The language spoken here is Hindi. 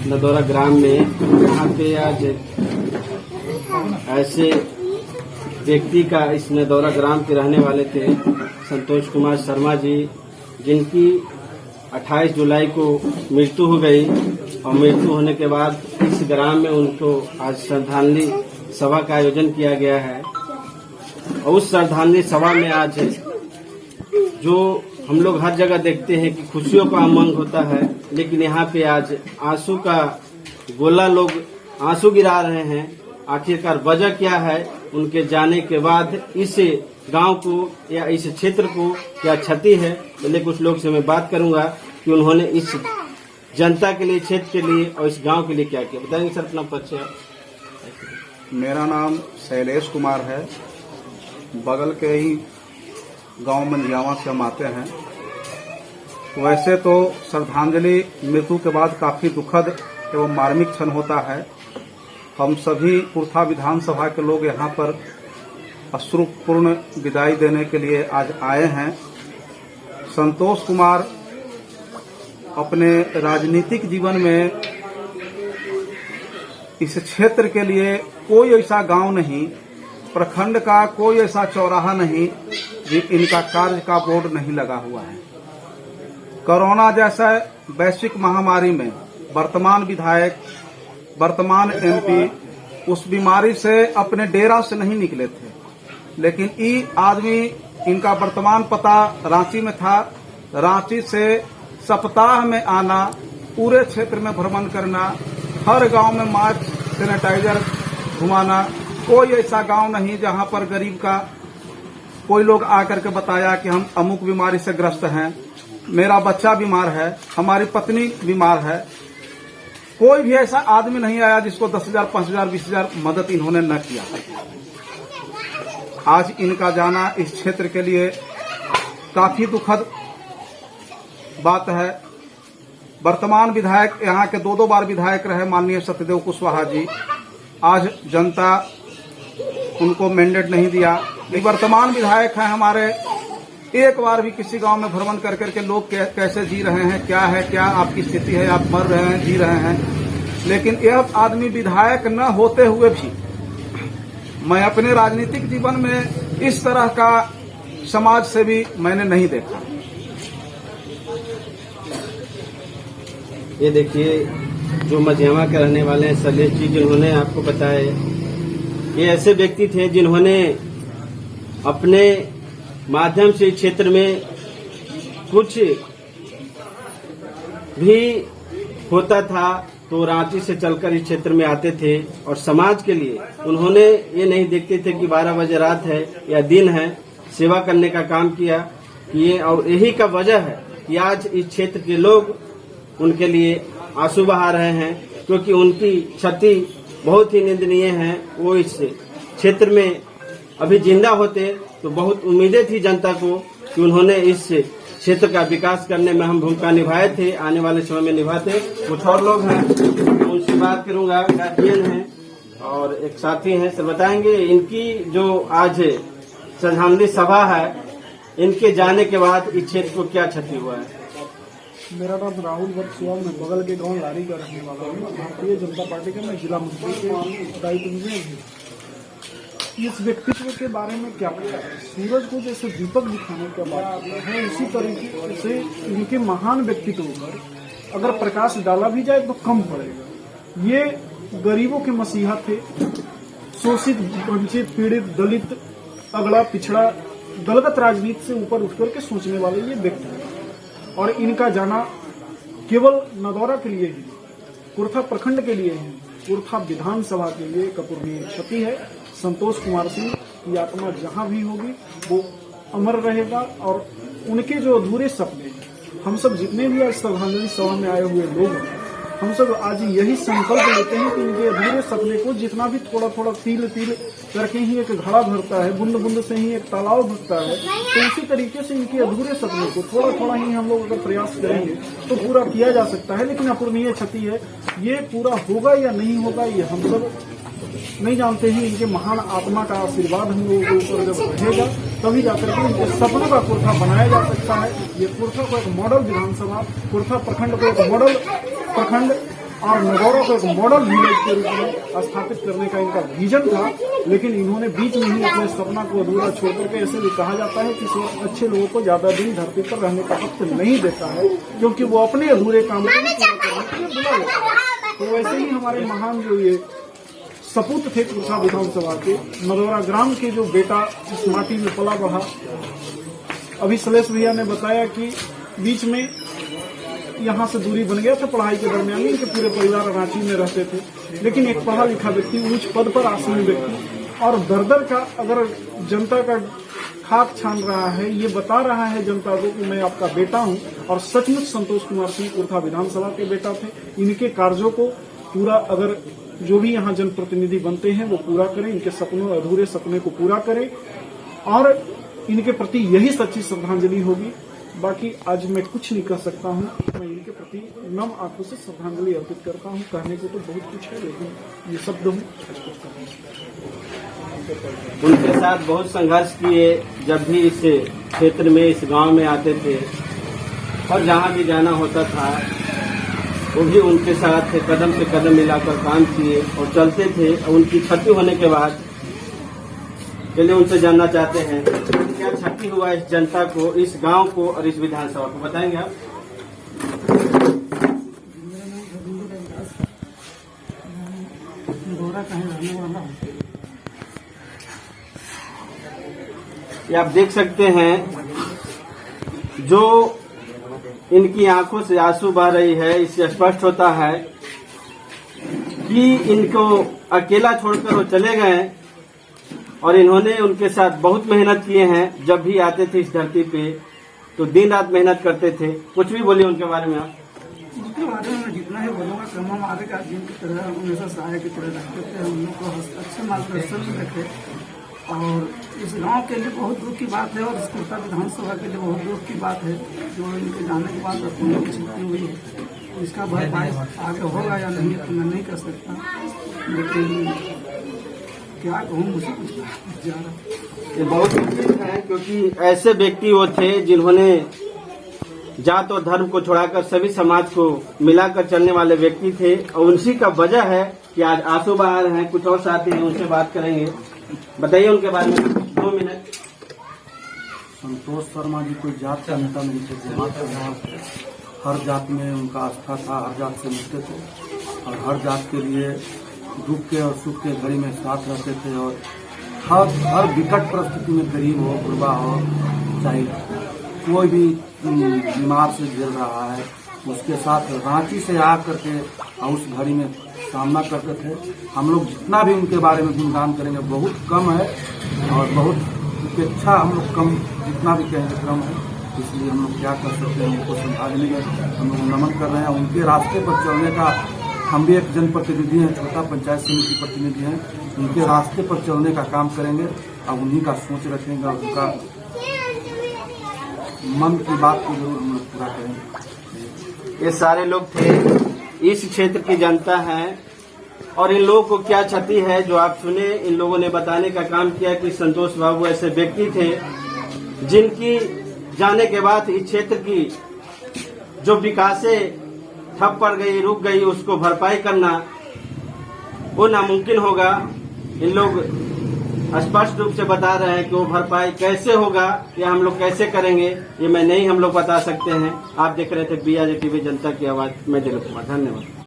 नदौरा ग्राम में यहाँ पे आज ऐसे व्यक्ति का इस नदौरा ग्राम के रहने वाले थे संतोष कुमार शर्मा जी, जिनकी 28 जुलाई को मृत्यु हो गई और मृत्यु होने के बाद इस ग्राम में उनको आज श्रद्धांजलि सभा का आयोजन किया गया है। और उस श्रद्धांजलि सभा में आज जो हम लोग हर जगह देखते हैं कि खुशियों का उमंग होता है, लेकिन यहाँ पे आज आंसू का गोला, लोग आंसू गिरा रहे हैं। आखिरकार वजह क्या है? उनके जाने के बाद इस गांव को या इस क्षेत्र को क्या क्षति है? पहले कुछ लोग से मैं बात करूंगा कि उन्होंने इस जनता के लिए, क्षेत्र के लिए और इस गांव के लिए क्या किया। बताएंगे सर अपना परिचय। मेरा नाम शैलेश कुमार है। बगल के ही गांव मंझियावा से हम आते हैं। वैसे तो श्रद्धांजलि मृत्यु के बाद काफी दुखद एवं मार्मिक क्षण होता है। हम सभी कुर्था विधानसभा के लोग यहाँ पर अश्रुपूर्ण विदाई देने के लिए आज आए हैं। संतोष कुमार अपने राजनीतिक जीवन में इस क्षेत्र के लिए कोई ऐसा गांव नहीं, प्रखंड का कोई ऐसा चौराहा नहीं इनका कार्य का बोर्ड नहीं लगा हुआ है। कोरोना जैसा वैश्विक महामारी में वर्तमान विधायक, वर्तमान एमपी उस बीमारी से अपने डेरा से नहीं निकले थे, लेकिन ये आदमी, इनका वर्तमान पता रांची में था। रांची से सप्ताह में आना, पूरे क्षेत्र में भ्रमण करना, हर गांव में मास्क सैनिटाइजर घुमाना। कोई ऐसा गांव नहीं जहां पर गरीब का कोई लोग आकर के बताया कि हम अमुक बीमारी से ग्रस्त हैं, मेरा बच्चा बीमार है, हमारी पत्नी बीमार है। कोई भी ऐसा आदमी नहीं आया जिसको 10,000, 5,000, 20,000 मदद इन्होंने न किया। आज इनका जाना इस क्षेत्र के लिए काफी दुखद बात है। वर्तमान विधायक, यहाँ के 2 बार विधायक रहे माननीय सत्यदेव कुशवाहा जी, आज जनता उनको मैंडेट नहीं दिया। वर्तमान विधायक हैं हमारे, एक बार भी किसी गांव में भ्रमण कर करके लोग कैसे जी रहे हैं, क्या है, क्या आपकी स्थिति है, आप मर रहे हैं, जी रहे हैं। लेकिन यह आदमी विधायक न होते हुए भी मैं अपने राजनीतिक जीवन में इस तरह का समाज से भी मैंने नहीं देखा। ये देखिए, जो मझियावा के रहने वाले हैं शैलेश जी, जिन्होंने आपको बताया, ये ऐसे व्यक्ति थे जिन्होंने अपने माध्यम से क्षेत्र में कुछ भी होता था तो रांची से चलकर इस क्षेत्र में आते थे और समाज के लिए उन्होंने ये नहीं देखते थे कि 12 बजे रात है या दिन है, सेवा करने का काम किया कि और यही का वजह है कि आज इस क्षेत्र के लोग उनके लिए आंसू बहा रहे हैं, क्योंकि उनकी क्षति बहुत ही निंदनीय है। वो इस क्षेत्र में अभी जिंदा होते तो बहुत उम्मीदें थी जनता को कि उन्होंने इस क्षेत्र का विकास करने में हम भूमिका निभाए थे, आने वाले समय में निभाते। कुछ और लोग हैं, उनसे बात करूंगा। गार्जियन हैं और एक साथी हैं, सर बताएंगे इनकी जो आज श्रद्धांजलि सभा है, इनके जाने के बाद इस क्षेत्र को क्या क्षति हुआ है। मेरा नाम राहुल भट्ट, मैं बगल के गांव लारी का रहने वाला हूँ। भारतीय जनता पार्टी के मैं जिला मंत्री के दायित्व में हूँ। इस व्यक्तित्व के बारे में क्या पता है? सूरज को जैसे दीपक दिखाने का बात है, उसी तरीके से इनके महान व्यक्तित्व पर अगर प्रकाश डाला भी जाए तो कम पड़ेगा। ये गरीबों के मसीहा थे, शोषित, वंचित, पीड़ित, दलित, अगड़ा पिछड़ा, दलगत राजनीति से ऊपर उठ करके सोचने वाले ये व्यक्ति हैं। और इनका जाना केवल नदौरा के लिए ही, कुर्था प्रखंड के लिए ही, कुर्था विधानसभा के लिए अपूरणीय क्षति है। संतोष कुमार सिंह की आत्मा जहां भी होगी वो अमर रहेगा। और उनके जो अधूरे सपने, हम सब जितने भी आज श्रद्धांजलि सभा में आए हुए लोग हैं, हम सब आज यही संकल्प लेते हैं कि इनके अधूरे सपने को जितना भी थोड़ा थोड़ा तिल तिल करके ही एक घड़ा भरता है, बूंद बूंद से ही एक तालाब भरता है, तो उसी तरीके से इनके अधूरे सपने को थोड़ा थोड़ा ही हम लोग अगर प्रयास करेंगे तो पूरा किया जा सकता है। लेकिन अपूरणीय क्षति है, ये पूरा होगा या नहीं होगा ये हम सब नहीं जानते हैं इनके महान आत्मा का आशीर्वाद हम लोगों के ऊपर जब रहेगा तभी जाकर के इनके सपनों का कुर्था बनाया जा सकता है। ये कुर्था को एक मॉडल विधानसभा, कुर्था प्रखंड को एक मॉडल प्रखंड और नगौरा को एक मॉडल विलेज के रूप में स्थापित करने का इनका विजन था। लेकिन इन्होंने बीच में ही अपने सपना को अधूरा छोड़ करके, ऐसे भी कहा जाता है कि अच्छे लोगों को ज्यादा दिन धरती पर रहने का हक नहीं देता है, क्योंकि वो अपने अधूरे काम को पूरा करने के लिए बुला लेता है। तो वैसे ही हमारे महान जो ये सपूत थे कुर्था विधानसभा के, नदौरा ग्राम के जो बेटा इस माटी में पला बढ़ा, अभी सलेश भैया ने बताया कि बीच में यहाँ से दूरी बन गया था पढ़ाई के दरमियान, इनके पूरे परिवार रांची में रहते थे। लेकिन एक पढ़ा लिखा व्यक्ति, उच्च पद पर आसीन व्यक्ति और दर का अगर जनता का खाक छान रहा है, ये बता रहा है जनता को कि मैं आपका बेटा हूँ, और सचमुच संतोष कुमार सिंह कुर्था विधानसभा के बेटा थे। इनके कार्यों को पूरा, अगर जो भी यहाँ जनप्रतिनिधि बनते हैं वो पूरा करें, इनके सपनों, अधूरे सपने को पूरा करें, और इनके प्रति यही सच्ची श्रद्धांजलि होगी। बाकी आज मैं कुछ नहीं कर सकता हूँ, मैं इनके प्रति नम आंखों से श्रद्धांजलि अर्पित करता हूँ। कहने को तो बहुत कुछ है, लेकिन ये शब्द हूँ। उनके साथ बहुत संघर्ष किए, जब भी इस क्षेत्र में, इस गांव में आते थे और जहां भी जाना होता था वो भी उनके साथ कदम से कदम मिलाकर काम किए और चलते थे। उनकी क्षति होने के बाद चलिए उनसे जानना चाहते हैं क्या क्षति हुआ इस जनता को, इस गांव को और इस विधानसभा को, बताएंगे आप? ये आप देख सकते हैं, जो इनकी आंखों से आंसू बह रही है, इससे स्पष्ट होता है कि इनको अकेला छोड़कर वो चले गए और इन्होंने उनके साथ बहुत मेहनत किए हैं। जब भी आते थे इस धरती पे तो दिन रात मेहनत करते थे। कुछ भी बोलिए उनके बारे में आप। उनके बारे में जितना ही बोलूँगा कम, हमारे गार्जियन की तरह, हमेशा सहायक की तरह रखते थे, हम लोग को अच्छे मार्गदर्शन में रखे। और इस गांव के लिए बहुत दुख की बात है, और इस कुर्था विधानसभा के लिए बहुत दुख की बात है जो इनके जाने के बाद अपनी की छुट्टी हुई है। इसका भरपाई आगे होगा या नहीं तो मैं नहीं कर सकता, लेकिन क्या कहूँ, मुझे कुछ जा रहा। ये बहुत मुश्किल है, क्योंकि ऐसे व्यक्ति वो थे जिन्होंने जात और धर्म को छोड़ाकर सभी समाज को मिलाकर चलने वाले व्यक्ति थे, और उसी का वजह है कि आज आंसू बहा रहे हैं। कुछ और साथी हैं, उनसे बात करेंगे। बताइए उनके बारे में 2 मिनट। संतोष शर्मा जी कोई जात का नेता नहीं थे, जमात का नेता। हर जात में उनका आस्था था, हर जात से मिलते थे और हर जात के लिए दुख के और सुख के घड़ी में साथ रहते थे। और हर विकट परिस्थिति में, गरीब हो, गुरबा हो, चाहे कोई भी बीमार से झेल रहा है, उसके साथ रांची से आ करके उस घड़ी में सामना करते थे। हम लोग जितना भी उनके बारे में गुणगान करेंगे बहुत कम है, और बहुत उपेक्षा हम लोग कम, जितना भी कहेंगे कम है। इसलिए हम लोग क्या कर सकते हैं, उनको संभालने में हम लोग नमन कर रहे हैं। उनके रास्ते पर चलने का, हम भी एक जनप्रतिनिधि हैं, छोटा पंचायत समिति प्रतिनिधि हैं, उनके रास्ते पर चलने का काम करेंगे और उन्हीं का सोच रखेंगे और उनका मन की बात को जरूर हम लोग पूरा करेंगे। ये सारे लोग थे, इस क्षेत्र की जनता है, और इन लोगों को क्या क्षति है जो आप सुने। इन लोगों ने बताने का काम किया कि संतोष बाबू ऐसे व्यक्ति थे जिनकी जाने के बाद इस क्षेत्र की जो विकासें ठप पड़ गई, रुक गई, उसको भरपाई करना वो नामुमकिन होगा। इन लोग स्पष्ट रूप से बता रहे हैं कि वो भरपाई कैसे होगा या हम लोग कैसे करेंगे, ये मैं नहीं हम लोग बता सकते हैं। आप देख रहे थे BRJ टीवी जनता की आवाज, मैं दिलीप कुमार, धन्यवाद।